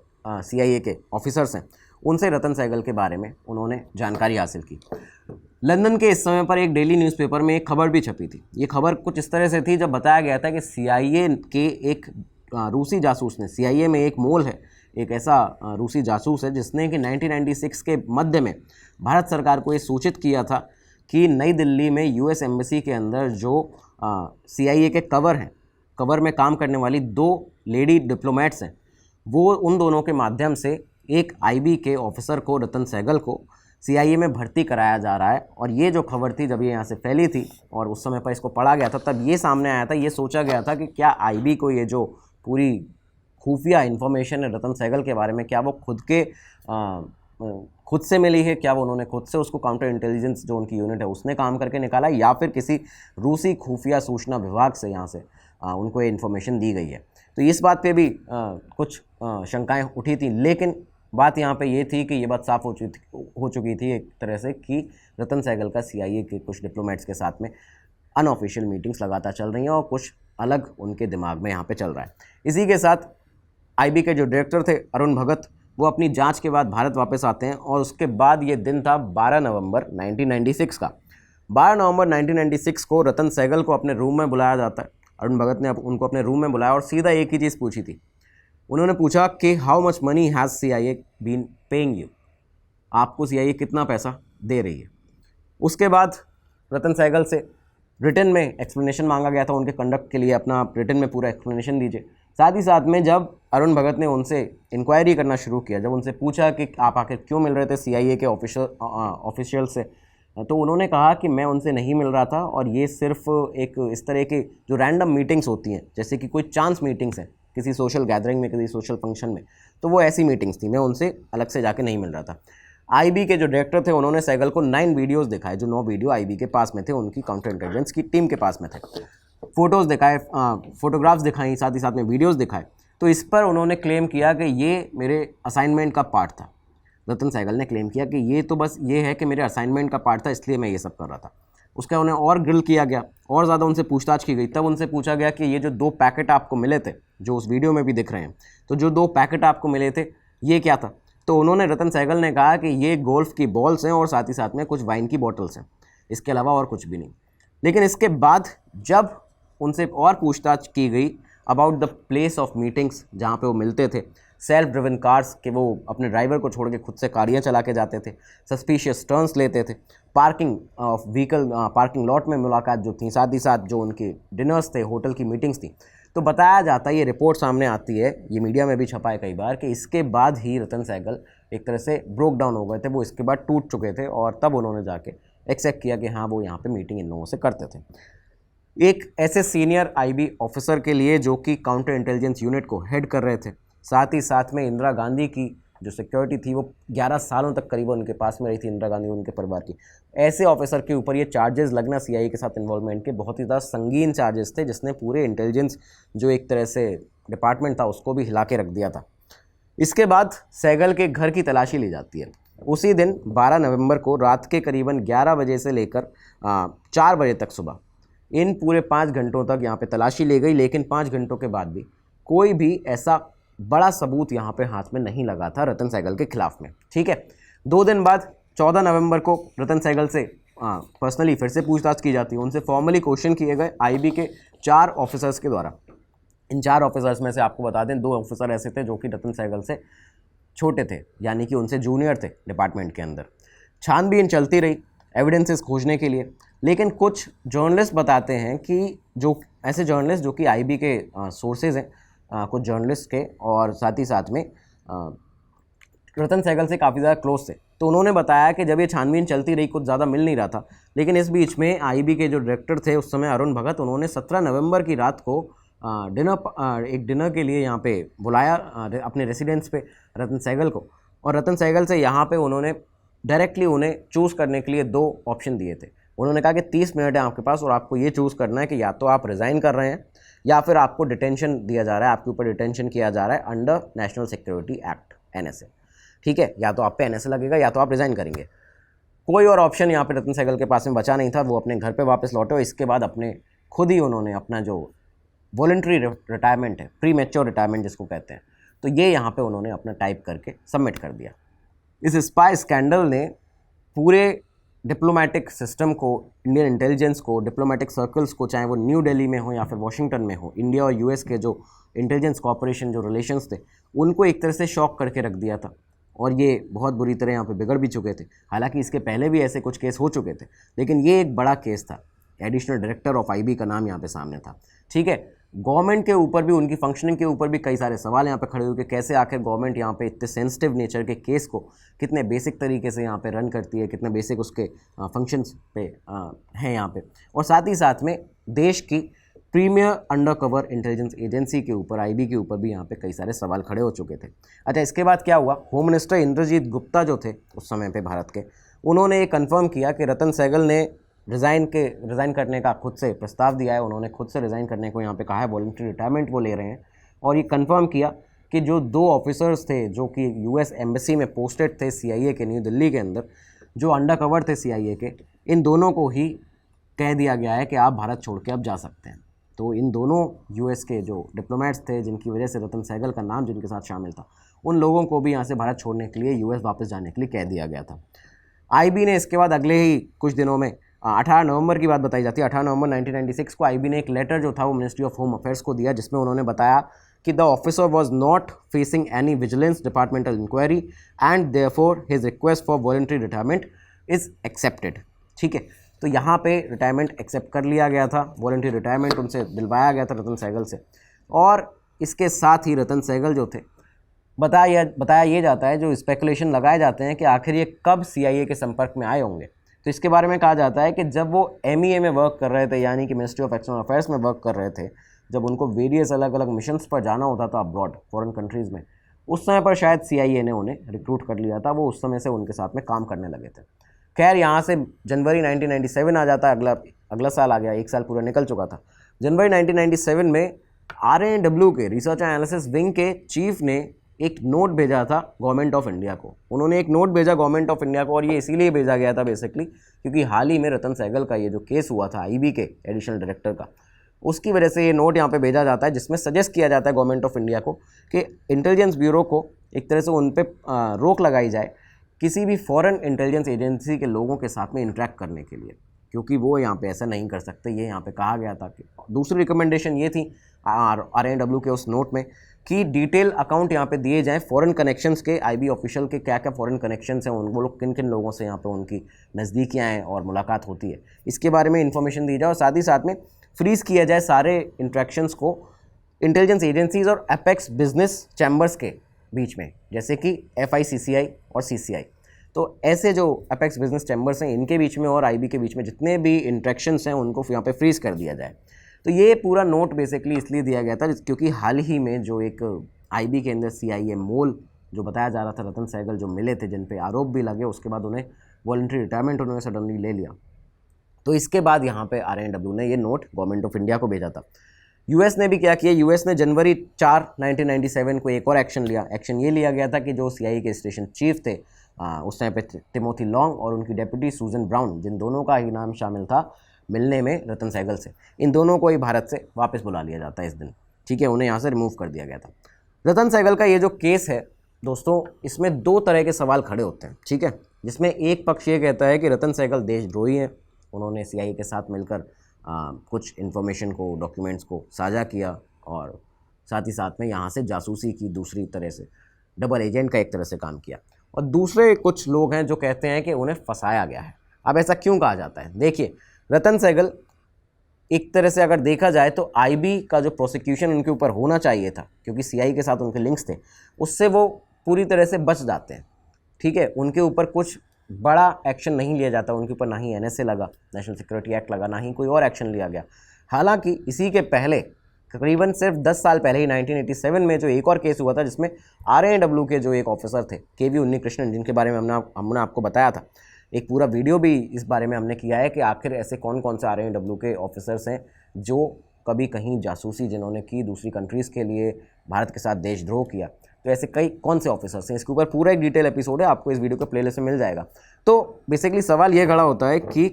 CIA के ऑफिसर्स हैं, उनसे रतन सहगल के बारे में उन्होंने जानकारी हासिल की। लंदन के इस समय पर एक डेली न्यूज़पेपर में एक खबर भी छपी थी। ये खबर कुछ इस तरह से थी, जब बताया गया था कि CIA के एक रूसी जासूस ने, CIA में एक मोल है, एक ऐसा रूसी जासूस है जिसने कि 1996 के मध्य में भारत सरकार को ये सूचित किया था कि नई दिल्ली में US एम्बेसी के अंदर जो CIA के कवर में काम करने वाली 2 लेडी डिप्लोमेट्स हैं, वो उन दोनों के माध्यम से एक IB के ऑफिसर को, रतन सहगल को, CIA में भर्ती कराया जा रहा है। और ये जो खबर थी, जब ये यहाँ से फैली थी और उस समय पर इसको पढ़ा गया था, तब ये सामने आया था, ये सोचा गया था कि क्या IB को ये जो पूरी खुफिया इन्फॉर्मेशन है रतन सहगल के बारे में, क्या वो खुद से मिली है, क्या वो उन्होंने खुद से उसको काउंटर इंटेलिजेंस जो उनकी यूनिट है उसने काम करके निकाला, या फिर किसी रूसी खुफिया सूचना विभाग से यहाँ से उनको ये इन्फॉर्मेशन दी गई है। तो इस बात पे भी कुछ शंकाएं उठी थी, लेकिन बात यहाँ पे ये थी कि ये बात साफ हो चुकी थी एक तरह से कि रतन सहगल का CIA के कुछ डिप्लोमेट्स के साथ में अनऑफिशियल मीटिंग्स लगातार चल रही हैं, और कुछ अलग उनके दिमाग में यहाँ पे चल रहा है। इसी के साथ IB के जो डायरेक्टर थे अरुण भगत, वो अपनी जांच के बाद भारत वापस आते हैं, और उसके बाद ये दिन था 12 नवंबर 1996 का। 12 नवंबर 1996 को रतन सहगल को अपने रूम में बुलाया जाता है। अरुण भगत ने उनको अपने रूम में बुलाया और सीधा एक ही चीज़ पूछी थी। उन्होंने पूछा कि how much money has CIA been paying you, आपको CIA कितना पैसा दे रही है। उसके बाद रतन सहगल से रिटन में एक्सप्लेनेशन मांगा गया था उनके कंडक्ट के लिए, अपना रिटन में पूरा एक्सप्लेनेशन दीजिए। साथ ही साथ में जब अरुण भगत ने उनसे इंक्वायरी करना शुरू किया, जब उनसे पूछा कि आप आखिर क्यों मिल रहे थे CIA के ऑफिशियल से, तो उन्होंने कहा कि मैं उनसे नहीं मिल रहा था और ये सिर्फ एक इस तरह की जो रैंडम मीटिंग्स होती हैं, जैसे कि कोई चांस मीटिंग्स हैं किसी सोशल गैदरिंग में, किसी सोशल फंक्शन में, तो वो ऐसी मीटिंग्स थी, मैं उनसे अलग से जाके नहीं मिल रहा था। IB के जो डायरेक्टर थे उन्होंने सहगल को 9 वीडियोस दिखाए, जो 9 वीडियो IB के पास में थे, उनकी काउंटर इंटेलिजेंस की टीम के पास में थे। फोटोज़ दिखाए, फोटोग्राफ्स दिखाई, साथ ही साथ में वीडियोस दिखाए। तो इस पर उन्होंने क्लेम किया कि ये मेरे असाइनमेंट का पार्ट था। रतन सहगल ने क्लेम किया कि ये तो बस ये है कि मेरे असाइनमेंट का पार्ट था, इसलिए मैं ये सब कर रहा था। उसका उन्हें और ग्रिल किया गया, और ज़्यादा उनसे पूछताछ की गई। तब उनसे पूछा गया कि ये जो 2 पैकेट आपको मिले थे, जो उस वीडियो में भी दिख रहे हैं, तो जो 2 पैकेट आपको मिले थे ये क्या था? तो उन्होंने, रतन सहगल ने कहा कि ये गोल्फ की बॉल्स हैं और साथ ही साथ में कुछ वाइन की बॉटल्स हैं, इसके अलावा और कुछ भी नहीं। लेकिन इसके बाद जब उनसे और पूछताछ की गई about the place of meetings जहाँ पे वो मिलते थे, सेल्फ ड्रिवन कार्स के वो अपने ड्राइवर को छोड़ के खुद से गाड़ियाँ चला के जाते थे, सस्पिशियस टर्न्स लेते थे, parking of vehicle, parking lot में मुलाकात जो थी, साथ ही साथ जो उनके डिनर्स थे, होटल की मीटिंग्स थी, तो बताया जाता है, ये रिपोर्ट सामने आती है, ये मीडिया में भी छपा है कई बार, कि इसके बाद ही रतन सहगल एक तरह से ब्रोक डाउन हो गए थे, वो इसके बाद टूट चुके थे और तब उन्होंने जाके एक्सेप्ट किया कि हाँ वो यहाँ पे मीटिंग इन लोगों से करते थे। एक ऐसे सीनियर IB ऑफिसर के लिए जो कि काउंटर इंटेलिजेंस यूनिट को हेड कर रहे थे, साथ ही साथ में इंदिरा गांधी की जो सिक्योरिटी थी वो 11 सालों तक करीबन उनके पास में रही थी, इंदिरा गांधी उनके परिवार की, ऐसे ऑफिसर के ऊपर ये चार्जेस लगना CIA के साथ इन्वॉल्वमेंट के बहुत ही ज़्यादा संगीन चार्जेस थे, जिसने पूरे इंटेलिजेंस जो एक तरह से डिपार्टमेंट था उसको भी हिला के रख दिया था। इसके बाद सहगल के घर की तलाशी ली जाती है। उसी दिन 12 नवंबर को रात के करीबन 11 बजे से लेकर 4 बजे तक सुबह, इन पूरे 5 घंटों तक यहाँ पे तलाशी ली गई। लेकिन 5 घंटों के बाद भी कोई भी ऐसा बड़ा सबूत यहाँ पे हाथ में नहीं लगा था रतन सहगल के खिलाफ में। ठीक है, 2 दिन बाद 14 नवंबर को रतन सहगल से पर्सनली फिर से पूछताछ की जाती है, उनसे फॉर्मली क्वेश्चन किए गए IB के 4 ऑफिसर्स के द्वारा। इन 4 ऑफिसर्स में से आपको बता दें 2 ऑफिसर ऐसे थे जो कि रतन सहगल से छोटे थे, यानी कि उनसे जूनियर थे डिपार्टमेंट के अंदर। छानबीन चलती रही एविडेंसेस खोजने के लिए, लेकिन कुछ जर्नलिस्ट बताते हैं कि जो ऐसे जर्नलिस्ट जो कि IB के सोर्सेज हैं, कुछ जर्नलिस्ट के, और साथ ही साथ में रतन सहगल से काफ़ी ज़्यादा क्लोज थे, तो उन्होंने बताया कि जब ये छानबीन चलती रही कुछ ज़्यादा मिल नहीं रहा था, लेकिन इस बीच में IB के जो डायरेक्टर थे उस समय अरुण भगत, उन्होंने 17 नवंबर की रात को एक डिनर के लिए यहाँ पे बुलाया अपने रेसिडेंस पे रतन सहगल को, और रतन सहगल से यहाँ पे उन्होंने डायरेक्टली उन्हें चूज़ करने के लिए 2 ऑप्शन दिए थे। उन्होंने कहा कि 30 मिनट है आपके पास और आपको ये चूज़ करना है कि या तो आप रिज़ाइन कर रहे हैं या फिर आपको डिटेंशन दिया जा रहा है, आपके ऊपर डिटेंशन किया जा रहा है under national security act NSA। ठीक है, या तो आप पे NSA लगेगा या तो आप रिज़ाइन करेंगे। कोई और ऑप्शन यहाँ पे रतन सहगल के पास में बचा नहीं था। वो अपने घर पे वापस लौटे और इसके बाद अपने खुद ही उन्होंने अपना जो वॉलंटरी रिटायरमेंट है, प्री मैच्योर रिटायरमेंट जिसको कहते हैं, तो ये यहाँ पे उन्होंने अपना टाइप करके सबमिट कर दिया। इस स्पाई स्कैंडल ने पूरे डिप्लोमेटिक सिस्टम को, इंडियन इंटेलिजेंस को, डिप्लोमेटिक सर्कल्स को, चाहे वो न्यू दिल्ली में हो या फिर वॉशिंगटन में हो, इंडिया और US के जो इंटेलिजेंस कॉपरेशन जो रिलेशंस थे, उनको एक तरह से शॉक करके रख दिया था और ये बहुत बुरी तरह यहाँ पे बिगड़ भी चुके थे। हालांकि इसके पहले भी ऐसे कुछ केस हो चुके थे, लेकिन ये एक बड़ा केस था। एडिशनल डायरेक्टर ऑफ IB का नाम यहाँ पे सामने था। ठीक है, गवर्नमेंट के ऊपर भी, उनकी फंक्शनिंग के ऊपर भी कई सारे सवाल यहाँ पे खड़े हुए कि कैसे आखिर गवर्नमेंट यहाँ पे इतने सेंसिटिव नेचर के केस को कितने बेसिक तरीके से यहाँ पे रन करती है, कितने बेसिक उसके फंक्शंस पे हैं यहाँ पे, और साथ ही साथ में देश की premier undercover intelligence agency के ऊपर, IB के ऊपर भी यहाँ पे कई सारे सवाल खड़े हो चुके थे। अच्छा, इसके बाद क्या हुआ, होम मिनिस्टर इंद्रजीत गुप्ता जो थे उस समय पे भारत के, उन्होंने ये कन्फर्म किया कि रतन सहगल ने रिज़ाइन करने का खुद से प्रस्ताव दिया है। उन्होंने खुद से रिज़ाइन करने को यहाँ पे कहा है, वॉलंटरी रिटायरमेंट वो ले रहे हैं, और ये कंफर्म किया कि जो 2 ऑफिसर्स थे जो कि US एम्बेसी में पोस्टेड थे CIA के न्यू दिल्ली के अंदर, जो अंडर कवर थे CIA के, इन दोनों को ही कह दिया गया है कि आप भारत छोड़ के अब जा सकते हैं। तो इन दोनों US के जो डिप्लोमेट्स थे, जिनकी वजह से रतन सहगल का नाम जिनके साथ शामिल था, उन लोगों को भी यहाँ से भारत छोड़ने के लिए US वापस जाने के लिए कह दिया गया था। IB ने इसके बाद अगले ही कुछ दिनों में 18 नवंबर की बात बताई जाती है, 18 नवंबर 1996 को IB ने एक लेटर जो था वो मिनिस्ट्री ऑफ होम अफेयर्स को दिया, जिसमें उन्होंने बताया कि the officer was not facing any vigilance departmental inquiry and therefore his request for voluntary retirement is accepted. ठीक है, तो यहाँ पे रिटायरमेंट एक्सेप्ट कर लिया गया था, वॉलंटरी रिटायरमेंट उनसे दिलवाया गया था रतन सहगल से। और इसके साथ ही रतन सहगल जो थे, बताया ये जाता है, जो स्पेकुलेशन लगाए जाते हैं कि आखिर ये कब CIA के संपर्क में आए होंगे, तो इसके बारे में कहा जाता है कि जब वो MEA में वर्क कर रहे थे, यानी कि मिनिस्ट्री ऑफ एक्सटर्नल अफेयर्स में वर्क कर रहे थे, जब उनको वेरियस अलग अलग मिशंस पर जाना होता था अब्रॉड फॉरेन कंट्रीज़ में, उस समय पर शायद CIA ने उन्हें रिक्रूट कर लिया था, वो उस समय से उनके साथ में काम करने लगे थे। खैर, यहाँ से जनवरी 1997 आ जाता है, अगला साल आ गया, एक साल पूरा निकल चुका था। जनवरी 1997 में RANW के रिसर्च एंड एनालिसिस विंग के चीफ ने एक नोट भेजा था गवर्नमेंट ऑफ इंडिया को। उन्होंने एक नोट भेजा गवर्नमेंट ऑफ इंडिया को, और ये इसीलिए भेजा गया था बेसिकली क्योंकि हाल ही में रतन सहगल का ये जो केस हुआ था IB के एडिशनल डायरेक्टर का, उसकी वजह से ये नोट यहाँ पे भेजा जाता है, जिसमें सजेस्ट किया जाता है गवर्नमेंट ऑफ इंडिया को कि इंटेलिजेंस ब्यूरो को एक तरह से उन पर रोक लगाई जाए किसी भी फॉरेन इंटेलिजेंस एजेंसी के लोगों के साथ में इंटरेक्ट करने के लिए, क्योंकि वो यहाँ पे ऐसा नहीं कर सकते, ये यहाँ पे कहा गया था। कि दूसरी रिकमेंडेशन ये थी RANW के उस नोट में कि डिटेल अकाउंट यहाँ पे दिए जाएं फॉरेन कनेक्शंस के, IB ऑफिशियल के क्या क्या फॉरेन कनेक्शंस हैं, वो लोग किन किन लोगों से यहाँ पे उनकी नज़दीकियाँ हैं और मुलाकात होती है, इसके बारे में इन्फॉर्मेशन दी जाए। और साथ ही साथ में फ्रीज़ किया जाए सारे इंट्रैक्शंस को इंटेलिजेंस एजेंसीज़ और अपेक्स बिजनेस चैम्बर्स के बीच में, जैसे कि FICCI और CCI। तो ऐसे जो अपेक्स बिजनेस चैम्बर्स हैं, इनके बीच में और IB के बीच में जितने भी इंट्रैक्शंस हैं उनको यहाँ पे फ्रीज़ कर दिया जाए। तो ये पूरा नोट बेसिकली इसलिए दिया गया था क्योंकि हाल ही में जो एक IB के अंदर CIA मोल जो बताया जा रहा था, रतन सहगल जो मिले थे, जिन पे आरोप भी लगे, उसके बाद उन्हें वॉलंटरी रिटायरमेंट उन्होंने सडनली ले लिया। तो इसके बाद यहाँ पे RANW ने ये नोट गवर्नमेंट ऑफ इंडिया को भेजा था। US ने भी क्या किया, US ने जनवरी 4, 1997 को एक और एक्शन लिया। एक्शन ये लिया गया था कि जो CIA के स्टेशन चीफ थे उस टाइम पे टिमोथी लॉन्ग और उनकी डेप्यूटी सूजन ब्राउन, जिन दोनों का ही नाम शामिल था मिलने में रतन सहगल से, इन दोनों को ही भारत से वापस बुला लिया जाता है इस दिन। ठीक है, उन्हें यहाँ से रिमूव कर दिया गया था। रतन सहगल का ये जो केस है दोस्तों, इसमें दो तरह के सवाल खड़े होते हैं। ठीक है, जिसमें एक पक्ष ये कहता है कि रतन सहगल देशद्रोही हैं, उन्होंने CIA के साथ मिलकर कुछ इन्फॉर्मेशन को, डॉक्यूमेंट्स को साझा किया और साथ ही साथ में यहाँ से जासूसी की, दूसरी तरह से डबल एजेंट का एक तरह से काम किया। और दूसरे कुछ लोग हैं जो कहते हैं कि उन्हें फंसाया गया है। अब ऐसा क्यों कहा जाता है? देखिए, रतन सहगल एक तरह से अगर देखा जाए तो IB का जो प्रोसिक्यूशन उनके ऊपर होना चाहिए था, क्योंकि CIA के साथ उनके लिंक्स थे, उससे वो पूरी तरह से बच जाते हैं। ठीक है, उनके ऊपर कुछ बड़ा एक्शन नहीं लिया जाता, उनके ऊपर ना ही NSA लगा, नेशनल सिक्योरिटी एक्ट लगा, ना ही कोई और एक्शन लिया गया। हालांकि इसी के पहले तकरीबन सिर्फ 10 साल पहले ही 1987 में जो एक और केस हुआ था, जिसमें RANW के जो एक ऑफिसर थे KV उन्नीकृष्णन, जिनके बारे में हमने आपको बताया था, एक पूरा वीडियो भी इस बारे में हमने किया है कि आखिर ऐसे कौन कौन से RANW के ऑफिसर्स हैं जो कभी कहीं जासूसी जिन्होंने की दूसरी कंट्रीज़ के लिए, भारत के साथ देशद्रोह किया, तो ऐसे कई कौन से ऑफिसर्स हैं। इसके ऊपर पूरा एक डिटेल एपिसोड है, आपको इस वीडियो के प्लेलिस्ट में मिल जाएगा। तो बेसिकली सवाल ये खड़ा होता है कि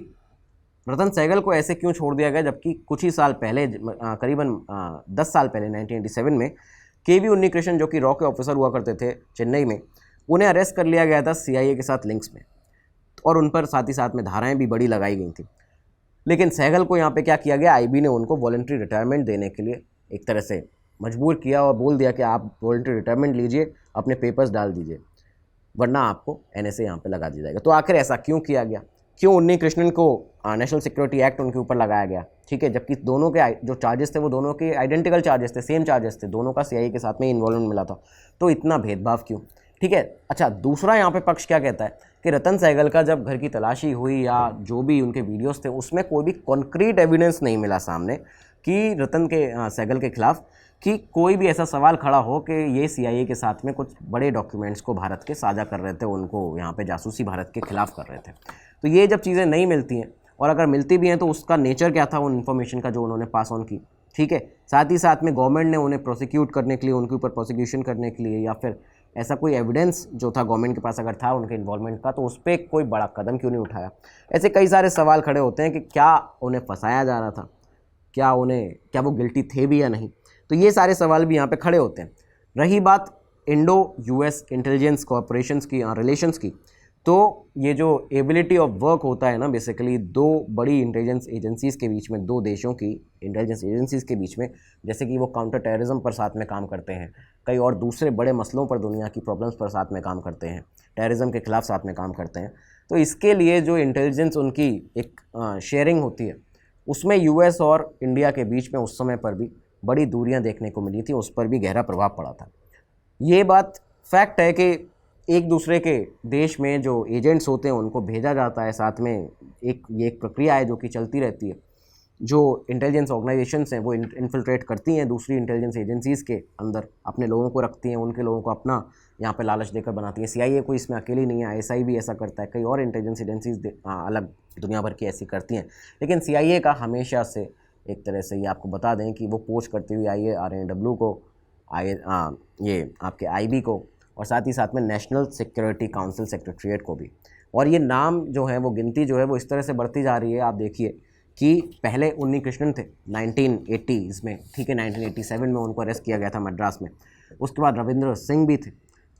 रतन सहगल को ऐसे क्यों छोड़ दिया गया, जबकि कुछ ही साल पहले, करीबन 10 साल पहले 1987 में KV उन्नीकृष्णन, जो कि रॉ के ऑफिसर हुआ करते थे चेन्नई में, उन्हें अरेस्ट कर लिया गया था CIA के साथ लिंक्स में, और उन पर साथ ही साथ में धाराएं भी बड़ी लगाई गई थी। लेकिन सहगल को यहाँ पे क्या किया गया, IB ने उनको वॉलंटरी रिटायरमेंट देने के लिए एक तरह से मजबूर किया और बोल दिया कि आप वॉलंटरी रिटायरमेंट लीजिए, अपने पेपर्स डाल दीजिए, वरना आपको NSA यहाँ पे लगा दिया जाएगा। तो आखिर ऐसा क्यों किया गया? क्यों उन्नीकृष्णन को नेशनल सिक्योरिटी एक्ट उनके ऊपर लगाया गया? ठीक है, जबकि दोनों के जो चार्जेस थे वो दोनों के आइडेंटिकल चार्जेस थे, सेम चार्जेस थे, दोनों का CIA के साथ में इन्वॉल्वमेंट मिला था, तो इतना भेदभाव क्यों? ठीक है, अच्छा, दूसरा यहाँ पे पक्ष क्या कहता है कि रतन सहगल का जब घर की तलाशी हुई या जो भी उनके वीडियोस थे, उसमें कोई भी कॉन्क्रीट एविडेंस नहीं मिला सामने कि रतन के सहगल के खिलाफ कि कोई भी ऐसा सवाल खड़ा हो कि ये CIA के साथ में कुछ बड़े डॉक्यूमेंट्स को भारत के साझा कर रहे थे, उनको यहाँ पे जासूसी भारत के खिलाफ कर रहे थे। तो ये जब चीज़ें नहीं मिलती हैं, और अगर मिलती भी हैं तो उसका नेचर क्या था उन इन्फॉर्मेशन का जो उन्होंने पास ऑन की। ठीक है, साथ ही साथ में गवर्नमेंट ने उन्हें प्रोसिक्यूट करने के लिए, उनके ऊपर प्रोसिक्यूशन करने के लिए, या फिर ऐसा कोई एविडेंस जो था गवर्नमेंट के पास अगर था उनके इन्वॉल्वमेंट का, तो उस पर कोई बड़ा कदम क्यों नहीं उठाया? ऐसे कई सारे सवाल खड़े होते हैं कि क्या उन्हें फंसाया जा रहा था, क्या वो गिल्टी थे भी या नहीं। तो ये सारे सवाल भी यहाँ पे खड़े होते हैं। रही बात इंडो US इंटेलिजेंस कॉरपोरेशंस की, रिलेशंस की, तो ये जो एबिलिटी ऑफ वर्क होता है ना, बेसिकली दो बड़ी इंटेलिजेंस एजेंसीज़ के बीच में, दो देशों की इंटेलिजेंस एजेंसीज़ के बीच में, जैसे कि वो काउंटर टेररिज्म पर साथ में काम करते हैं, कई और दूसरे बड़े मसलों पर, दुनिया की प्रॉब्लम्स पर साथ में काम करते हैं, टेररिज्म के खिलाफ साथ में काम करते हैं। तो इसके लिए जो इंटेलिजेंस उनकी एक शेयरिंग होती है, उसमें यूएस और इंडिया के बीच में उस समय पर भी बड़ी दूरियां देखने को मिली थी, उस पर भी गहरा प्रभाव पड़ा था। ये बात फैक्ट है कि एक दूसरे के देश में जो एजेंट्स होते हैं उनको भेजा जाता है साथ में, ये एक प्रक्रिया है जो कि चलती रहती है। जो इंटेलिजेंस ऑर्गेनाइजेशंस हैं वो इन्फिल्ट्रेट करती हैं दूसरी इंटेलिजेंस एजेंसीज़ के अंदर, अपने लोगों को रखती हैं, उनके लोगों को अपना यहाँ पे लालच देकर बनाती है। CIA कोई इसमें अकेली नहीं है, ISI भी ऐसा करता है, कई और इंटेलिजेंस एजेंसीज अलग दुनिया भर की ऐसी करती हैं। लेकिन CIA का हमेशा से एक तरह से, ये आपको बता दें कि वो पोच करती हुई आई है RNW को, ये आपके IB को, और साथ ही साथ में नेशनल सिक्योरिटी काउंसिल सेक्रेटरीट को भी। और ये नाम जो है, वो गिनती जो है वो इस तरह से बढ़ती जा रही है। आप देखिए कि पहले उन्नी कृष्णन थे 1980s में, ठीक है, 1987 में उनको अरेस्ट किया गया था मद्रास में। उसके बाद रविंद्र सिंह भी थे,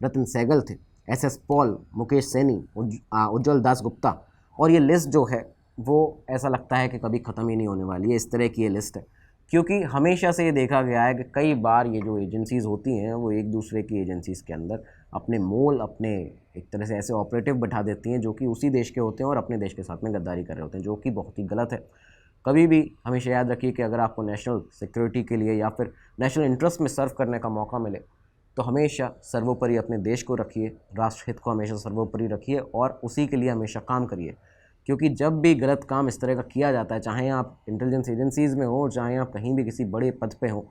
रतन सहगल थे, SS पॉल, मुकेश सैनी, उज्ज्वल दास गुप्ता, और ये लिस्ट जो है वो ऐसा लगता है कि कभी ख़त्म ही नहीं होने वाली है। इस तरह की ये लिस्ट है, क्योंकि हमेशा से ये देखा गया है कि कई बार ये जो एजेंसीज़ होती हैं वो एक दूसरे की एजेंसीज़ के अंदर अपने मोल, अपने एक तरह से ऐसे ऑपरेटिव बैठा देती हैं जो कि उसी देश के होते हैं और अपने देश के साथ में गद्दारी कर रहे होते हैं, जो कि बहुत ही गलत है। कभी भी हमेशा याद रखिए कि अगर आपको नेशनल सिक्योरिटी के लिए या फिर नेशनल इंटरेस्ट में सर्व करने का मौका मिले तो हमेशा सर्वोपरि अपने देश को रखिए, राष्ट्रहित को हमेशा सर्वोपरि रखिए और उसी के लिए हमेशा काम करिए। क्योंकि जब भी गलत काम इस तरह का किया जाता है, चाहे आप इंटेलिजेंस एजेंसीज़ में हो, चाहे आप कहीं भी किसी बड़े पद पे हो,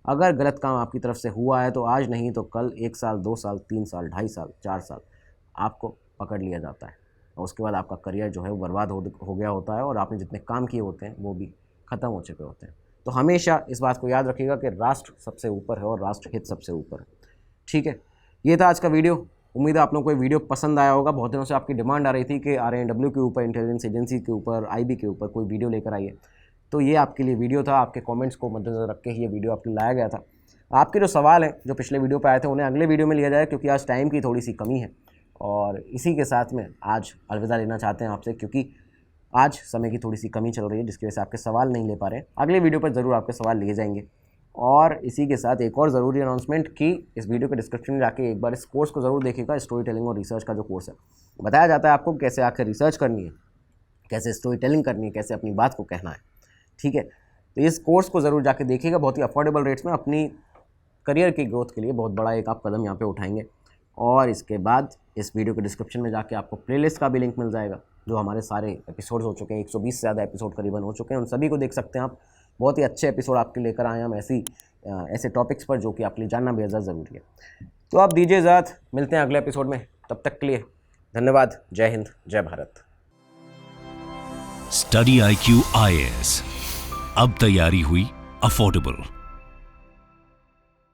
अगर गलत काम आपकी तरफ से हुआ है तो आज नहीं तो कल 1 साल, 2 साल, 3 साल, 2.5 साल, 4 साल आपको पकड़ लिया जाता है, और उसके बाद आपका करियर जो है वो बर्बाद हो गया होता है और आपने जितने काम किए होते हैं वो भी ख़त्म हो चुके होते हैं। तो हमेशा इस बात को याद रखिएगा कि राष्ट्र सबसे ऊपर है और राष्ट्रहित सबसे ऊपर है। ठीक है, ये था आज का वीडियो। उम्मीद है आप लोगों को ये वीडियो पसंद आया होगा। बहुत दिनों से आपकी डिमांड आ रही थी कि RNW के ऊपर, इंटेलिजेंस एजेंसी के ऊपर, IB के ऊपर कोई वीडियो लेकर आइए, तो ये आपके लिए वीडियो था। आपके कमेंट्स को मद्देनजर रख के ही ये वीडियो आपके लाया गया था। आपके जो सवाल हैं जो पिछले वीडियो पे आए थे उन्हें अगले वीडियो में लिया जाए, क्योंकि आज टाइम की थोड़ी सी कमी है। और इसी के साथ में आज अलविदा लेना चाहते हैं आपसे, क्योंकि आज समय की थोड़ी सी कमी चल रही है जिसकी वजह से आपके सवाल नहीं ले पा रहे हैं। अगले वीडियो पर ज़रूर आपके सवाल लिए जाएंगे। और इसी के साथ एक और ज़रूरी अनाउंसमेंट कि इस वीडियो के डिस्क्रिप्शन में जाके एक बार इस कोर्स को ज़रूर देखिएगा। स्टोरी टेलिंग और रिसर्च का जो कोर्स है, बताया जाता है आपको कैसे आकर रिसर्च करनी है, कैसे स्टोरी टेलिंग करनी है, कैसे अपनी बात को कहना है। ठीक है, तो इस कोर्स को ज़रूर जाके देखिएगा। बहुत ही अफोर्डेबल रेट्स में अपनी करियर की ग्रोथ के लिए बहुत बड़ा एक आप कदम यहाँ पे उठाएंगे। और इसके बाद इस वीडियो के डिस्क्रिप्शन में जाके आपको प्लेलिस्ट का भी लिंक मिल जाएगा, जो हमारे सारे एपिसोड्स हो चुके हैं, 120 से ज़्यादा एपिसोड करीबन हो चुके हैं, उन सभी को देख सकते हैं आप। बहुत ही अच्छे एपिसोड आपके लेकर आए हम ऐसे टॉपिक्स पर जो कि आपके लिए जानना बेहद ज़रूरी है। तो आप दीजिए इजाज़त, मिलते हैं अगले एपिसोड में। तब तक के लिए धन्यवाद। जय हिंद, जय भारत। स्टडी IQ IAS, अब तैयारी हुई अफोर्डेबल।